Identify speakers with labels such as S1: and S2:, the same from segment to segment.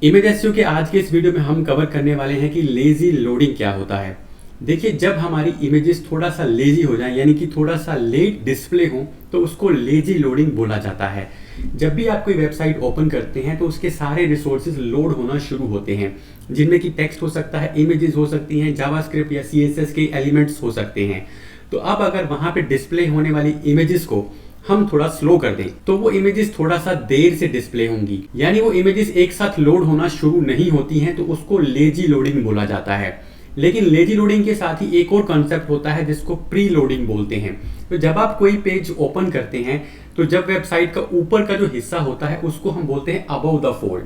S1: Image SEO के आज के इस वीडियो में हम कवर करने वाले हैं कि लेजी लोडिंग क्या होता है। देखिए, जब हमारी इमेजेस थोड़ा सा लेजी हो जाए यानी कि थोड़ा सा लेट डिस्प्ले हो तो उसको लेजी लोडिंग बोला जाता है। जब भी आप कोई वेबसाइट ओपन करते हैं तो उसके सारे रिसोर्सेज लोड होना शुरू होते हैं, जिनमें कि टेक्स्ट हो सकता है, इमेजेस हो सकती हैं, जावास्क्रिप्ट या सीएसएस के एलिमेंट्स हो सकते हैं। तो अब अगर वहाँ पे डिस्प्ले होने वाली इमेजेस को हम थोड़ा स्लो कर दें तो वो इमेजेस थोड़ा सा देर से डिस्प्ले होंगी, यानी वो इमेजेस एक साथ लोड होना शुरू नहीं होती हैं, तो उसको लेजी लोडिंग बोला जाता है। लेकिन लेजी लोडिंग के साथ ही एक और कॉन्सेप्ट होता है जिसको प्री लोडिंग बोलते हैं। तो जब आप कोई पेज ओपन करते हैं तो जब वेबसाइट का ऊपर का जो हिस्सा होता है उसको हम बोलते हैं अबव द फोल्ड।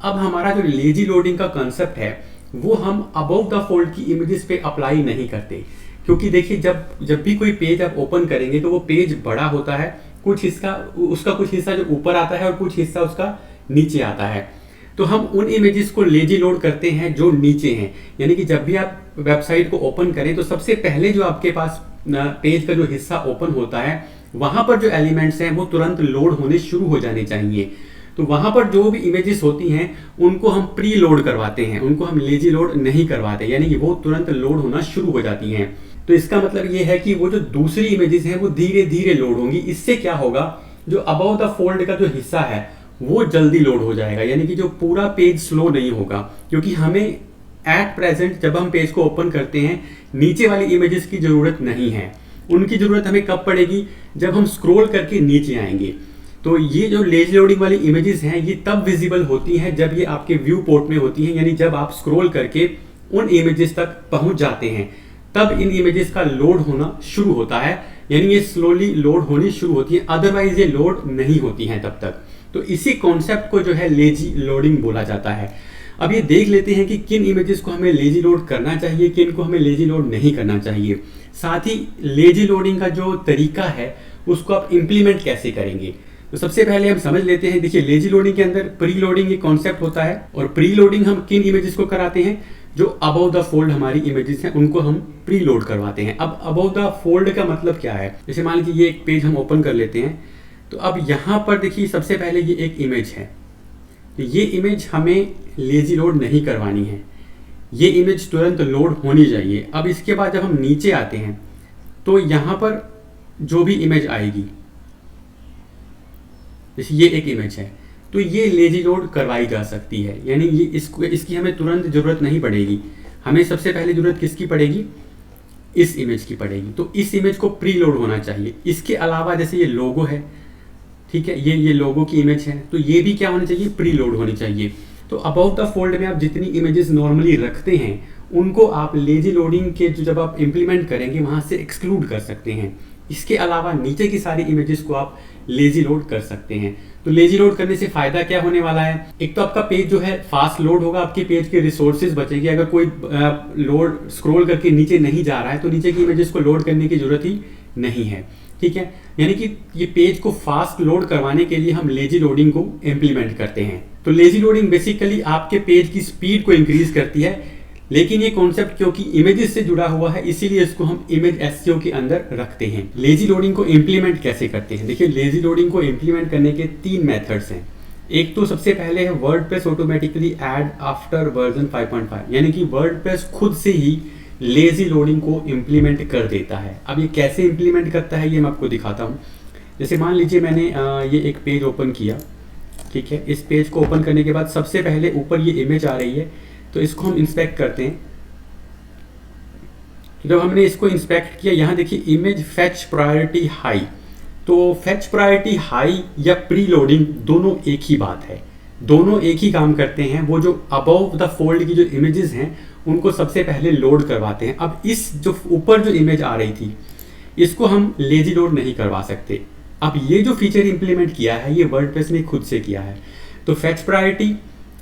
S1: अब हमारा जो लेजी लोडिंग का कॉन्सेप्ट है वो हम अबव द फोल्ड की इमेजेस पे अप्लाई नहीं करते, क्योंकि देखिए जब भी कोई पेज आप ओपन करेंगे तो वो पेज बड़ा होता है, कुछ हिस्सा जो ऊपर आता है और कुछ हिस्सा उसका नीचे आता है। तो हम उन इमेजेस को लेजी लोड करते हैं जो नीचे हैं, यानी कि जब भी आप वेबसाइट को ओपन करें तो सबसे पहले जो आपके पास पेज का जो हिस्सा ओपन होता है वहां पर जो एलिमेंट्स हैं वो तुरंत लोड होने शुरू हो जाने चाहिए। तो वहां पर जो भी इमेजेस होती हैं उनको हम प्री लोड करवाते हैं, उनको हम लेजी लोड नहीं करवाते, यानी कि वो तुरंत लोड होना शुरू हो जाती हैं। तो इसका मतलब ये है कि वो जो दूसरी इमेजेस हैं वो धीरे धीरे लोड होंगी। इससे क्या होगा, जो अबव द फोल्ड का जो हिस्सा है वो जल्दी लोड हो जाएगा, यानी कि जो पूरा पेज स्लो नहीं होगा। क्योंकि हमें एट प्रेजेंट जब हम पेज को ओपन करते हैं नीचे वाली इमेजेस की जरूरत नहीं है, उनकी जरूरत हमें कब पड़ेगी, जब हम स्क्रॉल करके नीचे आएंगे। तो ये जो लेजी लोडिंग वाली इमेजेस हैं ये तब विजिबल होती हैं जब ये आपके व्यू पोर्ट में होती हैं, यानी जब आप स्क्रॉल करके उन इमेजेस तक पहुंच जाते हैं तब इन इमेजेस का लोड होना शुरू होता है, यानी ये स्लोली लोड होनी शुरू होती है, अदरवाइज ये लोड नहीं होती हैं तब तक। तो इसी कॉन्सेप्ट को जो है लेजी लोडिंग बोला जाता है। अब ये देख लेते हैं कि किन इमेजेस को हमें लेजी लोड करना चाहिए, किन को हमें लेजी लोड नहीं करना चाहिए। साथ ही लेजी लोडिंग का जो तरीका है उसको आप इम्प्लीमेंट कैसे करेंगे। तो सबसे पहले हम समझ लेते हैं। देखिए, लेजी लोडिंग के अंदर प्री लोडिंग एक कॉन्सेप्ट होता है, और प्री लोडिंग हम किन इमेजेस को कराते हैं, जो अबव द फोल्ड हमारी इमेजेस हैं उनको हम प्री लोड करवाते हैं। अब अबव द फोल्ड का मतलब क्या है, जैसे मान लीजिए ये एक पेज हम ओपन कर लेते हैं, तो अब यहाँ पर देखिए सबसे पहले ये एक इमेज है, तो ये इमेज हमें लेजी लोड नहीं करवानी है, ये इमेज तुरंत लोड होनी चाहिए। अब इसके बाद जब हम नीचे आते हैं तो यहाँ पर जो भी इमेज आएगी, जैसे ये एक इमेज है, तो ये लेजी लोड करवाई जा सकती है, यानी ये इसकी हमें तुरंत जरूरत नहीं पड़ेगी। हमें सबसे पहले जरूरत किसकी पड़ेगी, इस इमेज की पड़ेगी। तो इस इमेज को प्री लोड होना चाहिए। इसके अलावा जैसे ये लोगो है, ठीक है, ये लोगो की इमेज है, तो ये भी क्या होनी चाहिए, प्री लोड होनी चाहिए। तो अबव द फोल्ड में आप जितनी इमेजेस नॉर्मली रखते हैं उनको आप लेजी लोडिंग के जब आप इंप्लीमेंट करेंगे वहां से एक्सक्लूड कर सकते हैं। इसके अलावा नीचे की सारी इमेजेस को आप लेजी लोड कर सकते हैं। तो लेजी लोड करने से फायदा क्या होने वाला है, एक तो आपका पेज जो है फास्ट लोड होगा, आपके पेज के रिसोर्सेज बचेंगे। अगर कोई लोड स्क्रॉल करके नीचे नहीं जा रहा है तो नीचे की इमेजेस को लोड करने की जरूरत ही नहीं है, ठीक है। यानी कि ये पेज को फास्ट लोड करवाने के लिए हम लेजी लोडिंग को इम्प्लीमेंट करते हैं। तो लेजी लोडिंग बेसिकली आपके पेज की स्पीड को इंक्रीज करती है, लेकिन ये कॉन्सेप्ट क्योंकि इमेजेस से जुड़ा हुआ है इसीलिए इसको हम इमेज एसईओ के अंदर रखते हैं। लेजी लोडिंग को इम्प्लीमेंट कैसे करते हैं, देखिए लेजी लोडिंग को इम्प्लीमेंट करने के 3 मेथड्स हैं। एक तो सबसे पहले है WordPress automatically add after version 5.5, यानी कि वर्डप्रेस खुद से ही लेजी लोडिंग को इम्प्लीमेंट कर देता है। अब ये कैसे इम्प्लीमेंट करता है ये मैं आपको दिखाता हूँ। जैसे मान लीजिए मैंने ये एक पेज ओपन किया, ठीक है। इस पेज को ओपन करने के बाद सबसे पहले ऊपर ये इमेज आ रही है, तो इसको हम इंस्पेक्ट करते हैं। तो जब हमने इसको इंस्पेक्ट किया, यहाँ देखिए इमेज फेच प्रायोरिटी हाई। तो फेच प्रायोरिटी हाई या प्री लोडिंग दोनों एक ही बात है, दोनों एक ही काम करते हैं। वो जो अबव द फोल्ड की जो इमेजेस हैं उनको सबसे पहले लोड करवाते हैं। अब इस जो ऊपर जो इमेज आ रही थी इसको हम लेजी लोड नहीं करवा सकते। अब ये जो फीचर इंप्लीमेंट किया है ये वर्डप्रेस ने खुद से किया है। तो फेच प्रायोरिटी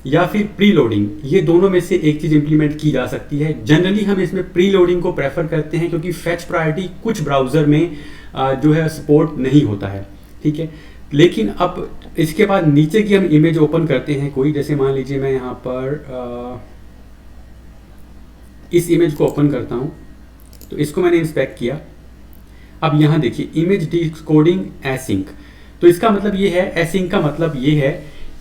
S1: या फिर प्री लोडिंग, ये दोनों में से एक चीज इंप्लीमेंट की जा सकती है। जनरली हम इसमें प्री लोडिंग को प्रेफर करते हैं, क्योंकि फेच प्रायोरिटी कुछ ब्राउजर में जो है सपोर्ट नहीं होता है, ठीक है। लेकिन अब इसके बाद नीचे की हम इमेज ओपन करते हैं कोई, जैसे मान लीजिए मैं यहाँ पर इस इमेज को ओपन करता हूँ, तो इसको मैंने इंस्पेक्ट किया। अब यहाँ देखिए इमेज डिकोडिंग एसिंक। तो इसका मतलब ये है, एसिंक का मतलब ये है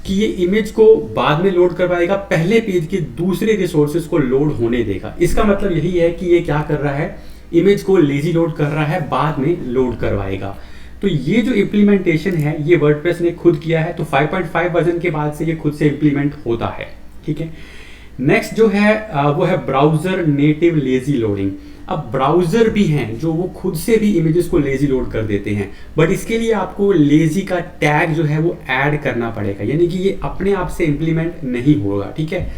S1: कि ये इमेज को बाद में लोड करवाएगा, पहले पेज के दूसरे रिसोर्सेज को लोड होने देगा। इसका मतलब यही है कि ये क्या कर रहा है, इमेज को लेजी लोड कर रहा है, बाद में लोड करवाएगा। तो ये जो इम्प्लीमेंटेशन है ये वर्डप्रेस ने खुद किया है, तो 5.5 वर्जन के बाद से ये खुद से इम्प्लीमेंट होता है। ठीक है, नेक्स्ट जो है वो है ब्राउजर नेटिव लेजी लोडिंग। अब ब्राउजर भी हैं जो वो खुद से भी इमेजेस को लेजी लोड कर देते हैं, बट इसके लिए आपको लेजी का टैग जो है वो ऐड करना पड़ेगा, यानी कि ये अपने आप से इम्प्लीमेंट नहीं होगा। ठीक है,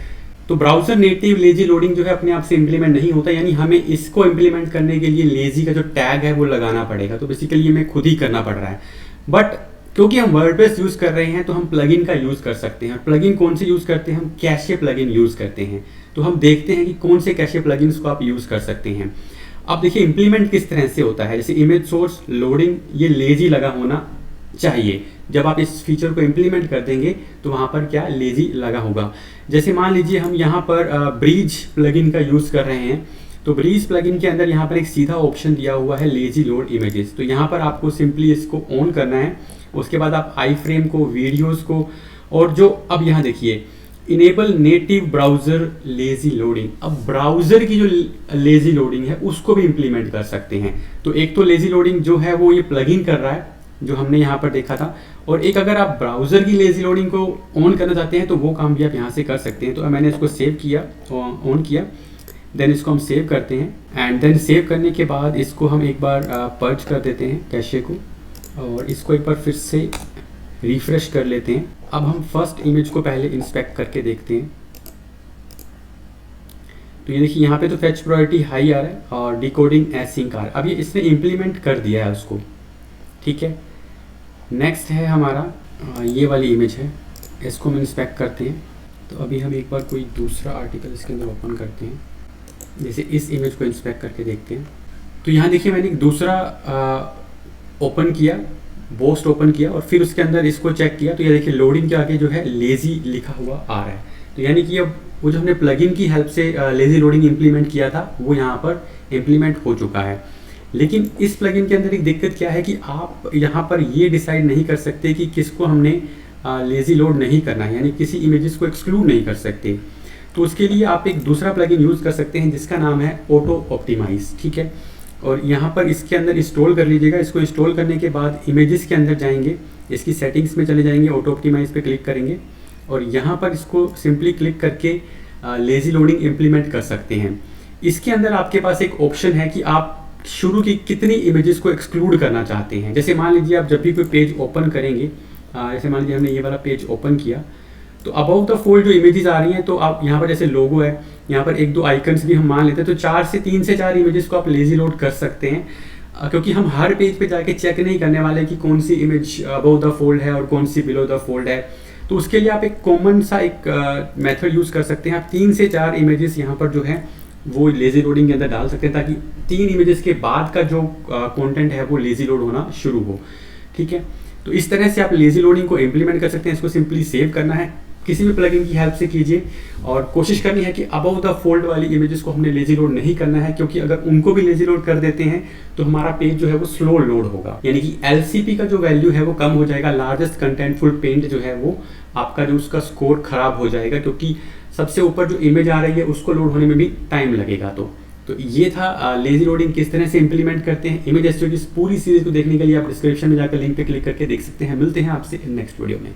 S1: तो ब्राउजर नेटिव लेजी लोडिंग जो है अपने आप से इम्प्लीमेंट नहीं होता, यानी हमें इसको इम्प्लीमेंट करने के लिए लेजी का जो टैग है वो लगाना पड़ेगा। तो बेसिकली ये हमें खुद ही करना पड़ रहा है, बट क्योंकि हम वर्डप्रेस यूज कर रहे हैं तो हम प्लगइन का यूज कर सकते हैं। प्लगइन कौन से यूज करते हैं, हम कैशे प्लगइन यूज करते हैं। तो हम देखते हैं कि कौन से कैशे प्लगइन्स को आप यूज कर सकते हैं। अब देखिए इंप्लीमेंट किस तरह से होता है, जैसे इमेज सोर्स लोडिंग, ये लेजी लगा होना चाहिए। जब आप इस फीचर को इंप्लीमेंट कर देंगे तो वहाँ पर क्या लेजी लगा होगा। जैसे मान लीजिए हम यहाँ पर ब्रीज प्लगइन का यूज कर रहे हैं, तो ब्रीज प्लगइन के अंदर यहाँ पर एक सीधा ऑप्शन दिया हुआ है लेजी लोड इमेजेस। तो यहाँ पर आपको सिंपली इसको ऑन करना है, उसके बाद आप आई फ्रेम को, वीडियोस को, और जो अब यहाँ देखिए enable native browser lazy loading. अब ब्राउजर की जो लेजी लोडिंग है उसको भी इंप्लीमेंट कर सकते हैं। तो एक तो लेजी लोडिंग जो है वो ये प्लगइन कर रहा है जो हमने यहाँ पर देखा था, और एक अगर आप ब्राउजर की लेजी लोडिंग को ऑन करना चाहते हैं तो वो काम भी आप यहाँ से कर सकते हैं। तो मैंने इसको सेव किया, ऑन किया, देन इसको हम सेव करते हैं, एंड देन सेव करने के बाद इसको हम एक बार पर्च कर देते हैं कैशे को, और इसको एक बार फिर से रिफ्रेश कर लेते हैं। अब हम फर्स्ट इमेज को पहले इंस्पेक्ट करके देखते हैं। तो ये देखिए यहाँ पे तो फेच प्रायोरिटी हाई आ रहा है और डिकोडिंग एसिंक आ रहा है। अब ये इसने इम्प्लीमेंट कर दिया है उसको। ठीक है, नेक्स्ट है हमारा ये वाली इमेज है, इसको हम इंस्पेक्ट करते हैं। तो अभी हम एक बार कोई दूसरा आर्टिकल इसके अंदर ओपन करते हैं, जैसे इस इमेज को इंस्पेक्ट करके देखते हैं। तो यहाँ देखिए मैंने एक दूसरा ओपन किया, बोस्ट ओपन किया, और फिर उसके अंदर इसको चेक किया। तो ये देखिए लोडिंग के आगे जो है लेजी लिखा हुआ आ रहा है। तो यानी कि अब वो जो हमने प्लगइन की हेल्प से लेजी लोडिंग इंप्लीमेंट किया था वो यहाँ पर इंप्लीमेंट हो चुका है। लेकिन इस प्लगइन के अंदर एक दिक्कत क्या है कि आप यहाँ पर ये डिसाइड नहीं कर सकते कि किसको हमने लेजी लोड नहीं करना है, यानी किसी इमेजेस को एक्सक्लूड नहीं कर सकते। तो उसके लिए आप एक दूसरा प्लगइन यूज़ कर सकते हैं जिसका नाम है ऑटो ऑप्टिमाइज। ठीक है, और यहाँ पर इसके अंदर इंस्टॉल कर लीजिएगा। इसको इंस्टॉल करने के बाद इमेजेस के अंदर जाएंगे, इसकी सेटिंग्स में चले जाएंगे, ऑटो ऑप्टिमाइज पे क्लिक करेंगे, और यहाँ पर इसको सिंपली क्लिक करके लेजी लोडिंग इम्प्लीमेंट कर सकते हैं। इसके अंदर आपके पास एक ऑप्शन है कि आप शुरू की कितनी इमेजेस को एक्सक्लूड करना चाहते हैं। जैसे मान लीजिए आप जब भी कोई पेज ओपन करेंगे, जैसे मान लीजिए हमने ये वाला पेज ओपन किया, तो अबाउट द फोल्ड जो इमेजेस आ रही हैं, तो आप यहाँ पर जैसे लोगो है, यहाँ पर एक दो आइकन्स भी हम मान लेते हैं, तो 3 से 4 इमेजेस को आप लेजी लोड कर सकते हैं, क्योंकि हम हर पेज पे जाके चेक नहीं करने वाले कि कौन सी इमेज अबाउट द फोल्ड है और कौन सी बिलो द फोल्ड है। तो उसके लिए आप एक कॉमन सा एक मेथड यूज़ कर सकते हैं। आप 3 से 4 इमेजेस यहाँ पर जो है वो लेजी लोडिंग के अंदर डाल सकते हैं, ताकि 3 इमेजेस के बाद का जो कंटेंट है वो लेजी लोड होना शुरू हो। ठीक है, तो इस तरह से आप लेजी लोडिंग को इम्प्लीमेंट कर सकते हैं। इसको सिंपली सेव करना है, किसी भी प्लगइन की हेल्प से कीजिए, और कोशिश करनी है कि अबाउट द फोल्ड वाली इमेजेस को हमने लेजी लोड नहीं करना है, क्योंकि अगर उनको भी लेजी लोड कर देते हैं तो हमारा पेज जो है वो स्लो लोड होगा, यानी कि एलसीपी का जो वैल्यू है वो कम हो जाएगा। लार्जेस्ट कंटेंटफुल पेंट जो है वो आपका जो उसका स्कोर खराब हो जाएगा, क्योंकि सबसे ऊपर जो इमेज आ रही है उसको लोड होने में भी टाइम लगेगा। तो ये था लेजी लोडिंग किस तरह से इंप्लीमेंट करते हैं। इमेज एसईओ की पूरी सीरीज को देखने के लिए आप डिस्क्रिप्शन में जाकर लिंक पे क्लिक करके देख सकते हैं। मिलते हैं आपसे नेक्स्ट वीडियो में।